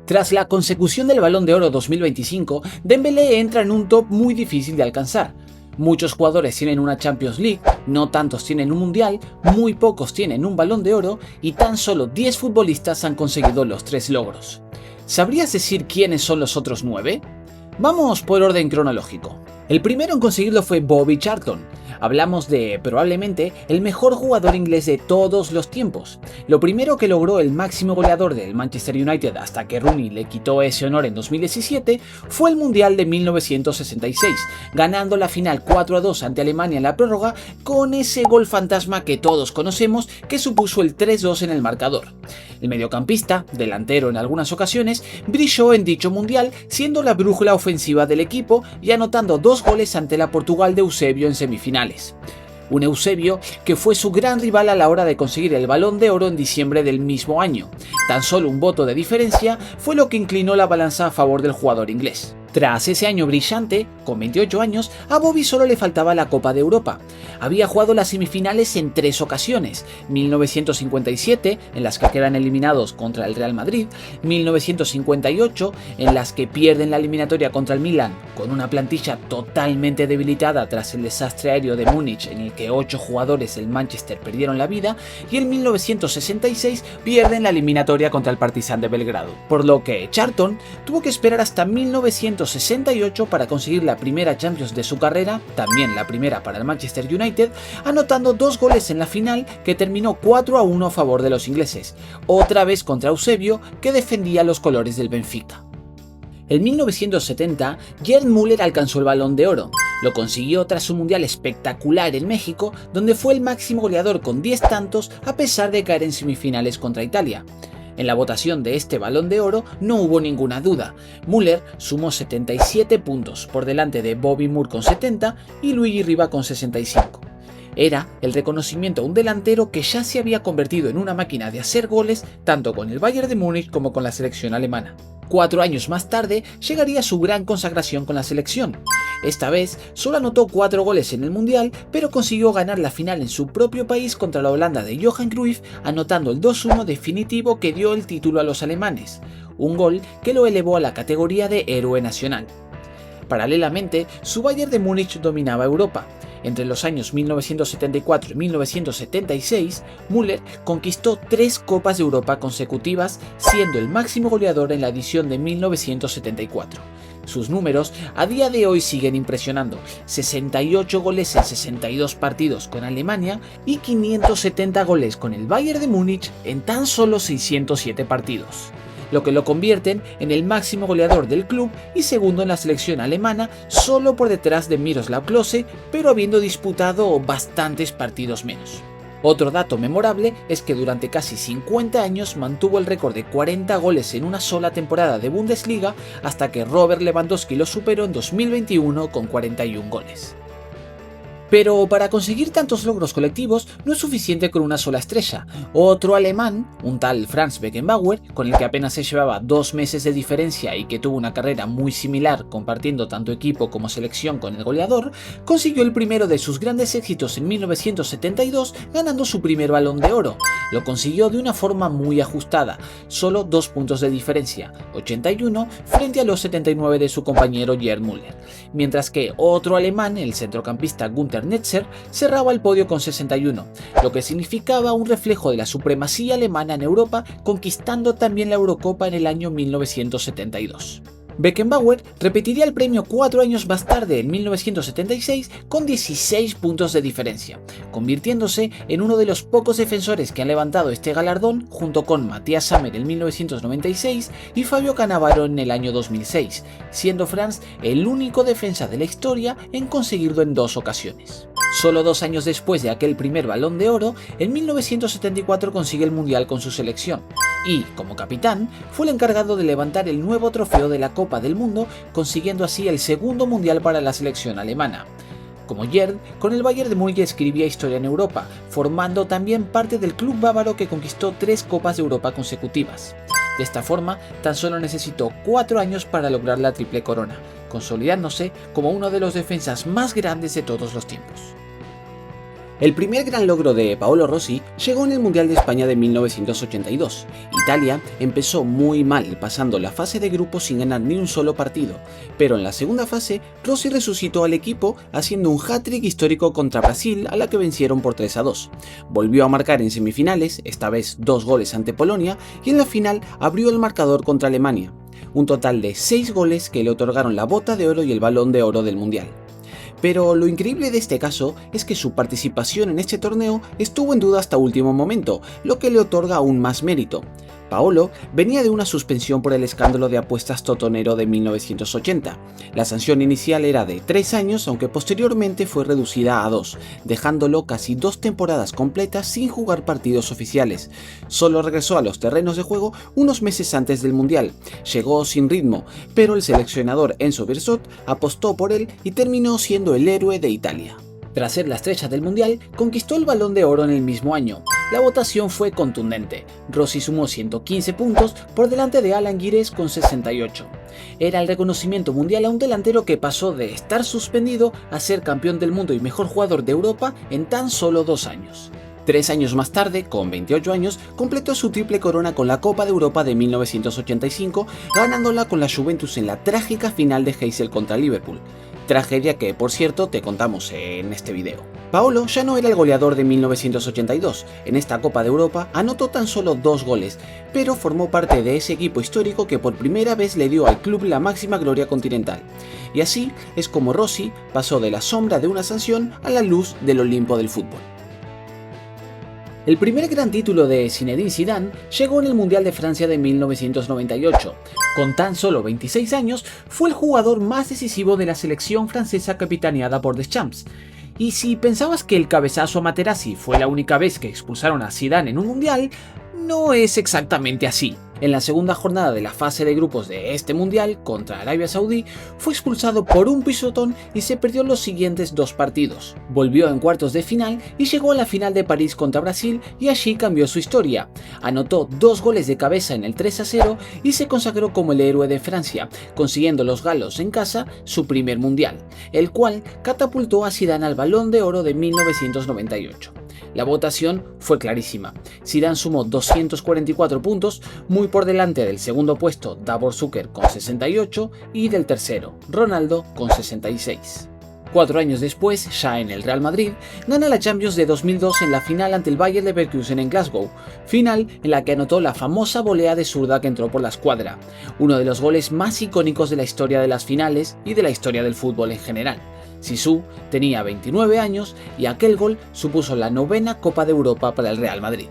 Tras la consecución del Balón de Oro 2025, Dembélé entra en un top muy difícil de alcanzar. Muchos jugadores tienen una Champions League, no tantos tienen un Mundial, muy pocos tienen un Balón de Oro y tan solo 10 futbolistas han conseguido los 3 logros. ¿Sabrías decir quiénes son los otros 9? Vamos por orden cronológico. El primero en conseguirlo fue Bobby Charlton. Hablamos de, probablemente, el mejor jugador inglés de todos los tiempos. Lo primero que logró el máximo goleador del Manchester United hasta que Rooney le quitó ese honor en 2017 fue el Mundial de 1966, ganando la final 4-2 ante Alemania en la prórroga con ese gol fantasma que todos conocemos que supuso el 3-2 en el marcador. El mediocampista, delantero en algunas ocasiones, brilló en dicho mundial siendo la brújula ofensiva del equipo y anotando 2 goles ante la Portugal de Eusebio en semifinales. Un Eusebio que fue su gran rival a la hora de conseguir el Balón de Oro en diciembre del mismo año. Tan solo un voto de diferencia fue lo que inclinó la balanza a favor del jugador inglés. Tras ese año brillante, con 28 años, a Bobby solo le faltaba la Copa de Europa. Había jugado las semifinales en 3 ocasiones, 1957, en las que quedan eliminados contra el Real Madrid, 1958, en las que pierden la eliminatoria contra el Milan, con una plantilla totalmente debilitada tras el desastre aéreo de Múnich en el que 8 jugadores del Manchester perdieron la vida, y en 1966 pierden la eliminatoria contra el Partizan de Belgrado, por lo que Charlton tuvo que esperar hasta 1968 para conseguir la primera Champions de su carrera, también la primera para el Manchester United, anotando 2 goles en la final que terminó 4-1 a favor de los ingleses, otra vez contra Eusebio que defendía los colores del Benfica. En 1970, Gerd Müller alcanzó el Balón de Oro. Lo consiguió tras un mundial espectacular en México, donde fue el máximo goleador con 10 tantos a pesar de caer en semifinales contra Italia. En la votación de este Balón de Oro no hubo ninguna duda. Müller sumó 77 puntos por delante de Bobby Moore con 70 y Luigi Riva con 65. Era el reconocimiento a un delantero que ya se había convertido en una máquina de hacer goles tanto con el Bayern de Múnich como con la selección alemana. 4 años más tarde llegaría su gran consagración con la selección. Esta vez solo anotó 4 goles en el Mundial, pero consiguió ganar la final en su propio país contra la Holanda de Johan Cruyff, anotando el 2-1 definitivo que dio el título a los alemanes, un gol que lo elevó a la categoría de héroe nacional. Paralelamente, su Bayern de Múnich dominaba Europa. Entre los años 1974 y 1976, Müller conquistó 3 Copas de Europa consecutivas, siendo el máximo goleador en la edición de 1974. Sus números a día de hoy siguen impresionando: 68 goles en 62 partidos con Alemania y 570 goles con el Bayern de Múnich en tan solo 607 partidos, lo que lo convierten en el máximo goleador del club y segundo en la selección alemana, solo por detrás de Miroslav Klose, pero habiendo disputado bastantes partidos menos. Otro dato memorable es que durante casi 50 años mantuvo el récord de 40 goles en una sola temporada de Bundesliga hasta que Robert Lewandowski lo superó en 2021 con 41 goles. Pero para conseguir tantos logros colectivos no es suficiente con una sola estrella. Otro alemán, un tal Franz Beckenbauer, con el que apenas se llevaba 2 meses de diferencia y que tuvo una carrera muy similar compartiendo tanto equipo como selección con el goleador, consiguió el primero de sus grandes éxitos en 1972 ganando su primer Balón de Oro. Lo consiguió de una forma muy ajustada, solo 2 puntos de diferencia, 81 frente a los 79 de su compañero Gerd Müller, mientras que otro alemán, el centrocampista Günther Netzer, cerraba el podio con 61, lo que significaba un reflejo de la supremacía alemana en Europa, conquistando también la Eurocopa en el año 1972. Beckenbauer repetiría el premio 4 años más tarde, en 1976, con 16 puntos de diferencia, convirtiéndose en uno de los pocos defensores que han levantado este galardón junto con Matthias Sammer en 1996 y Fabio Cannavaro en el año 2006, siendo Franz el único defensa de la historia en conseguirlo en 2 ocasiones. Solo 2 años después de aquel primer Balón de Oro, en 1974 consigue el Mundial con su selección y, como capitán, fue el encargado de levantar el nuevo trofeo de la Copa del Mundo, consiguiendo así el segundo Mundial para la selección alemana. Como Gerd, con el Bayern de Múnich escribía historia en Europa, formando también parte del club bávaro que conquistó 3 Copas de Europa consecutivas. De esta forma, tan solo necesitó 4 años para lograr la triple corona, consolidándose como uno de los defensas más grandes de todos los tiempos. El primer gran logro de Paolo Rossi llegó en el Mundial de España de 1982. Italia empezó muy mal, pasando la fase de grupos sin ganar ni un solo partido, pero en la segunda fase, Rossi resucitó al equipo haciendo un hat-trick histórico contra Brasil, a la que vencieron por 3-2. Volvió a marcar en semifinales, esta vez 2 goles ante Polonia, y en la final abrió el marcador contra Alemania. Un total de 6 goles que le otorgaron la Bota de Oro y el Balón de Oro del Mundial. Pero lo increíble de este caso es que su participación en este torneo estuvo en duda hasta último momento, lo que le otorga aún más mérito. Paolo venía de una suspensión por el escándalo de apuestas totonero de 1980. La sanción inicial era de 3 años, aunque posteriormente fue reducida a 2, dejándolo casi 2 temporadas completas sin jugar partidos oficiales. Solo regresó a los terrenos de juego unos meses antes del Mundial. Llegó sin ritmo, pero el seleccionador Enzo Bearzot apostó por él y terminó siendo el héroe de Italia. Tras ser la estrella del Mundial, conquistó el Balón de Oro en el mismo año. La votación fue contundente. Rossi sumó 115 puntos por delante de Alan Girés con 68. Era el reconocimiento mundial a un delantero que pasó de estar suspendido a ser campeón del mundo y mejor jugador de Europa en tan solo 2 años. 3 años más tarde, con 28 años, completó su triple corona con la Copa de Europa de 1985, ganándola con la Juventus en la trágica final de Heysel contra Liverpool. Tragedia que, por cierto, te contamos en este video. Paolo ya no era el goleador de 1982. En esta Copa de Europa anotó tan solo 2 goles, pero formó parte de ese equipo histórico que por primera vez le dio al club la máxima gloria continental. Y así es como Rossi pasó de la sombra de una sanción a la luz del Olimpo del fútbol. El primer gran título de Zinedine Zidane llegó en el Mundial de Francia de 1998. Con tan solo 26 años, fue el jugador más decisivo de la selección francesa capitaneada por Deschamps. Y si pensabas que el cabezazo a Materazzi fue la única vez que expulsaron a Zidane en un Mundial, no es exactamente así. En la segunda jornada de la fase de grupos de este Mundial, contra Arabia Saudí, fue expulsado por un pisotón y se perdió los siguientes 2 partidos. Volvió en cuartos de final y llegó a la final de París contra Brasil y allí cambió su historia. Anotó 2 goles de cabeza en el 3-0 y se consagró como el héroe de Francia, consiguiendo los galos en casa su primer Mundial, el cual catapultó a Zidane al Balón de Oro de 1998. La votación fue clarísima. Zidane sumó 244 puntos, muy por delante del segundo puesto Davor Zucker con 68 y del tercero, Ronaldo, con 66. 4 años después, ya en el Real Madrid, gana la Champions de 2002 en la final ante el Bayer Leverkusen en Glasgow, final en la que anotó la famosa volea de zurda que entró por la escuadra, uno de los goles más icónicos de la historia de las finales y de la historia del fútbol en general. Zizou tenía 29 años y aquel gol supuso la 9ª Copa de Europa para el Real Madrid.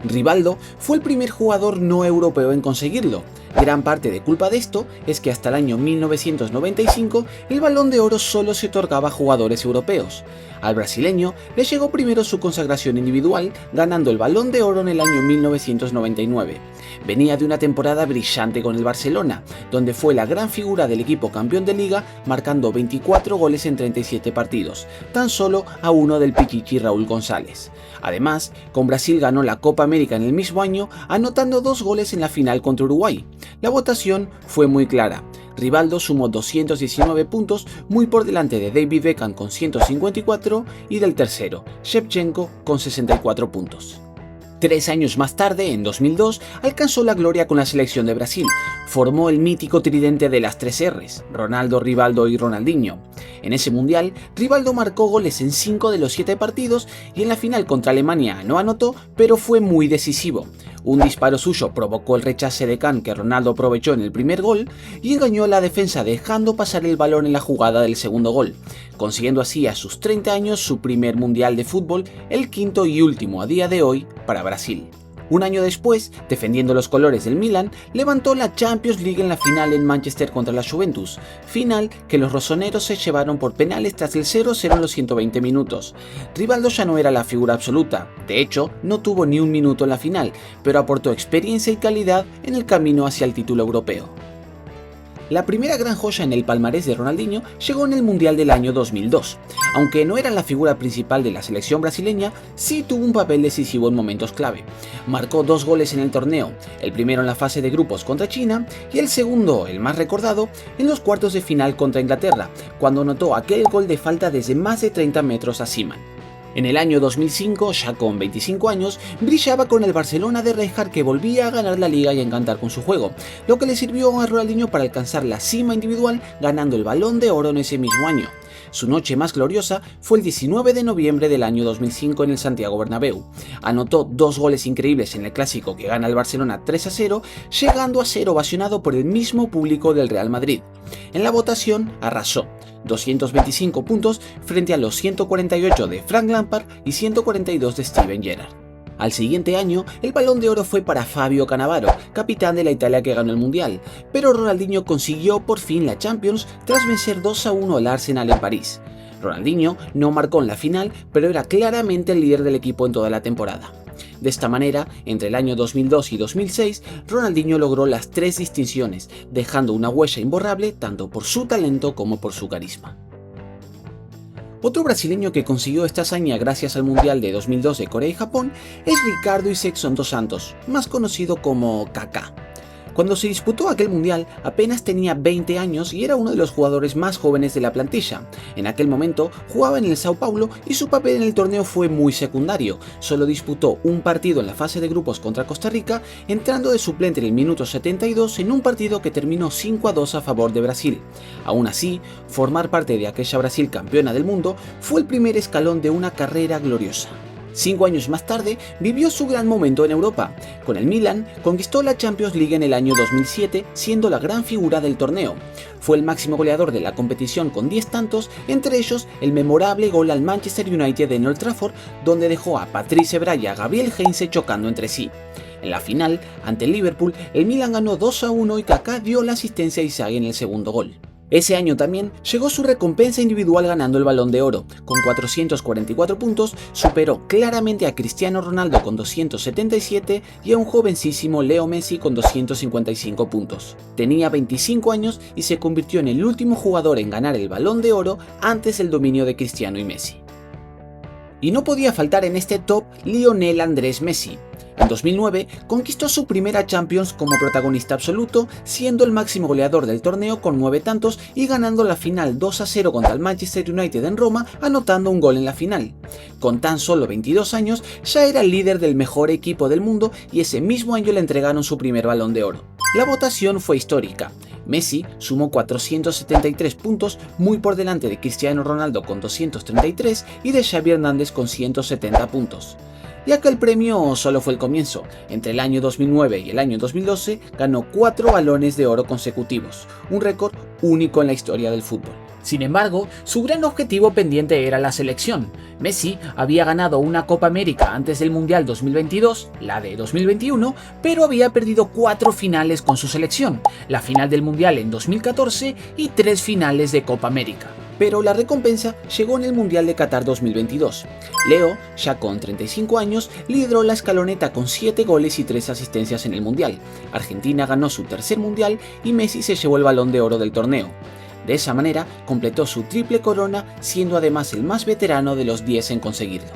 Rivaldo fue el primer jugador no europeo en conseguirlo. Gran parte de culpa de esto es que hasta el año 1995 el Balón de Oro solo se otorgaba a jugadores europeos. Al brasileño le llegó primero su consagración individual, ganando el Balón de Oro en el año 1999. Venía de una temporada brillante con el Barcelona, donde fue la gran figura del equipo campeón de liga, marcando 24 goles en 37 partidos, tan solo a uno del Pichichi Raúl González. Además, con Brasil ganó la Copa América en el mismo año, anotando 2 goles en la final contra Uruguay. La votación fue muy clara. Rivaldo sumó 219 puntos, muy por delante de David Beckham con 154 y del tercero, Shevchenko, con 64 puntos. 3 años más tarde, en 2002, alcanzó la gloria con la selección de Brasil. Formó el mítico tridente de las 3 Rs, Ronaldo, Rivaldo y Ronaldinho. En ese mundial, Rivaldo marcó goles en 5 de los 7 partidos y en la final contra Alemania no anotó, pero fue muy decisivo. Un disparo suyo provocó el rechace de Kahn que Ronaldo aprovechó en el primer gol y engañó a la defensa dejando pasar el balón en la jugada del segundo gol, consiguiendo así a sus 30 años su primer mundial de fútbol, el quinto y último a día de hoy para Brasil. Un año después, defendiendo los colores del Milan, levantó la Champions League en la final en Manchester contra la Juventus, final que los rosoneros se llevaron por penales tras el 0-0 en los 120 minutos. Rivaldo ya no era la figura absoluta, de hecho, no tuvo ni un minuto en la final, pero aportó experiencia y calidad en el camino hacia el título europeo. La primera gran joya en el palmarés de Ronaldinho llegó en el Mundial del año 2002. Aunque no era la figura principal de la selección brasileña, sí tuvo un papel decisivo en momentos clave. Marcó 2 goles en el torneo, el primero en la fase de grupos contra China y el segundo, el más recordado, en los cuartos de final contra Inglaterra, cuando anotó aquel gol de falta desde más de 30 metros a Seaman. En el año 2005, ya con 25 años, brillaba con el Barcelona de Rijkaard, que volvía a ganar la liga y a encantar con su juego, lo que le sirvió a Ronaldinho para alcanzar la cima individual, ganando el Balón de Oro en ese mismo año. Su noche más gloriosa fue el 19 de noviembre del año 2005 en el Santiago Bernabéu. Anotó 2 goles increíbles en el clásico que gana el Barcelona 3-0, llegando a ser ovacionado por el mismo público del Real Madrid. En la votación arrasó, 225 puntos frente a los 148 de Frank Lampard y 142 de Steven Gerrard. Al siguiente año, el Balón de Oro fue para Fabio Cannavaro, capitán de la Italia que ganó el Mundial, pero Ronaldinho consiguió por fin la Champions tras vencer 2-1 al Arsenal en París. Ronaldinho no marcó en la final, pero era claramente el líder del equipo en toda la temporada. De esta manera, entre el año 2002 y 2006, Ronaldinho logró las 3 distinciones, dejando una huella imborrable tanto por su talento como por su carisma. Otro brasileño que consiguió esta hazaña gracias al Mundial de 2002 de Corea y Japón es Ricardo Izexon dos Santos, más conocido como Kaká. Cuando se disputó aquel mundial apenas tenía 20 años y era uno de los jugadores más jóvenes de la plantilla. En aquel momento jugaba en el Sao Paulo y su papel en el torneo fue muy secundario. Solo disputó un partido en la fase de grupos contra Costa Rica, entrando de suplente en el minuto 72 en un partido que terminó 5-2 a favor de Brasil. Aún así, formar parte de aquella Brasil campeona del mundo fue el primer escalón de una carrera gloriosa. 5 años más tarde vivió su gran momento en Europa. Con el Milan conquistó la Champions League en el año 2007, siendo la gran figura del torneo. Fue el máximo goleador de la competición con 10 tantos, entre ellos el memorable gol al Manchester United en Old Trafford, donde dejó a Patrice Evra y a Gabriel Heinze chocando entre sí. En la final, ante el Liverpool, el Milan ganó 2-1 y Kaká dio la asistencia a Inzaghi en el segundo gol. Ese año también llegó su recompensa individual ganando el Balón de Oro. Con 444 puntos, superó claramente a Cristiano Ronaldo con 277 y a un jovencísimo Leo Messi con 255 puntos. Tenía 25 años y se convirtió en el último jugador en ganar el Balón de Oro antes del dominio de Cristiano y Messi. Y no podía faltar en este top Lionel Andrés Messi. En 2009 conquistó su primera Champions como protagonista absoluto, siendo el máximo goleador del torneo con 9 tantos y ganando la final 2-0 contra el Manchester United en Roma, anotando un gol en la final. Con tan solo 22 años ya era el líder del mejor equipo del mundo y ese mismo año le entregaron su primer Balón de Oro. La votación fue histórica. Messi sumó 473 puntos, muy por delante de Cristiano Ronaldo con 233 y de Xavi Hernández con 170 puntos. Ya que el premio solo fue el comienzo. Entre el año 2009 y el año 2012 ganó 4 balones de oro consecutivos, un récord único en la historia del fútbol. Sin embargo, su gran objetivo pendiente era la selección. Messi había ganado una Copa América antes del Mundial 2022, la de 2021, pero había perdido 4 finales con su selección, la final del Mundial en 2014 y 3 finales de Copa América. Pero la recompensa llegó en el Mundial de Qatar 2022. Leo, ya con 35 años, lideró la escaloneta con 7 goles y 3 asistencias en el Mundial. Argentina ganó su tercer Mundial y Messi se llevó el Balón de Oro del torneo. De esa manera, completó su triple corona, siendo además el más veterano de los 10 en conseguirlo.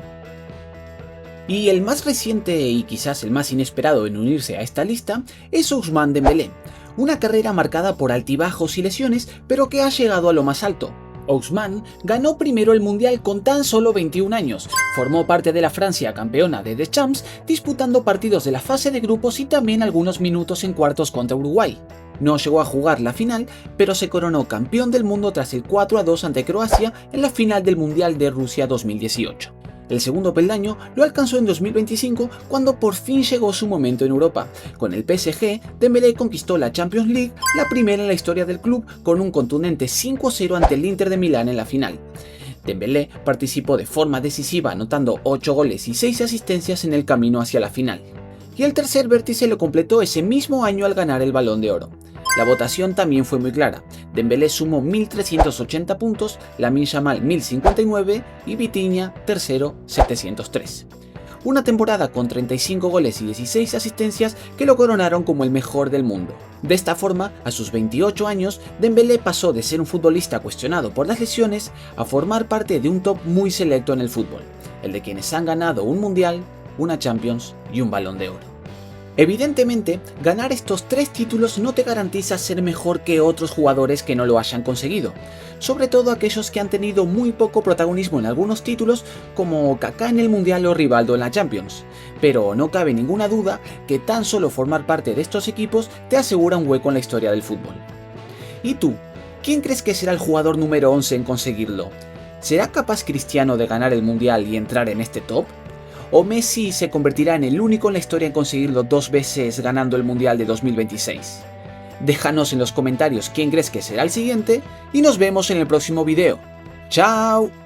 Y el más reciente y quizás el más inesperado en unirse a esta lista es Ousmane Dembélé. Una carrera marcada por altibajos y lesiones, pero que ha llegado a lo más alto. Ousmane ganó primero el Mundial con tan solo 21 años, formó parte de la Francia campeona de The Champs, disputando partidos de la fase de grupos y también algunos minutos en cuartos contra Uruguay. No llegó a jugar la final, pero se coronó campeón del mundo tras el 4-2 ante Croacia en la final del Mundial de Rusia 2018. El segundo peldaño lo alcanzó en 2025 cuando por fin llegó su momento en Europa. Con el PSG, Dembélé conquistó la Champions League, la primera en la historia del club, con un contundente 5-0 ante el Inter de Milán en la final. Dembélé participó de forma decisiva anotando 8 goles y 6 asistencias en el camino hacia la final. Y el tercer vértice lo completó ese mismo año al ganar el Balón de Oro. La votación también fue muy clara. Dembélé sumó 1.380 puntos, Lamine Yamal 1.059 y Vitinha, tercero, 703. una temporada con 35 goles y 16 asistencias que lo coronaron como el mejor del mundo. De esta forma, a sus 28 años, Dembélé pasó de ser un futbolista cuestionado por las lesiones a formar parte de un top muy selecto en el fútbol, el de quienes han ganado un Mundial, una Champions y un Balón de Oro. Evidentemente, ganar estos 3 títulos no te garantiza ser mejor que otros jugadores que no lo hayan conseguido, sobre todo aquellos que han tenido muy poco protagonismo en algunos títulos como Kaká en el Mundial o Rivaldo en la Champions, pero no cabe ninguna duda que tan solo formar parte de estos equipos te asegura un hueco en la historia del fútbol. ¿Y tú? ¿Quién crees que será el jugador número 11 en conseguirlo? ¿Será capaz Cristiano de ganar el Mundial y entrar en este top? ¿O Messi se convertirá en el único en la historia en conseguirlo 2 veces ganando el Mundial de 2026? Déjanos en los comentarios quién crees que será el siguiente y nos vemos en el próximo video. ¡Chao!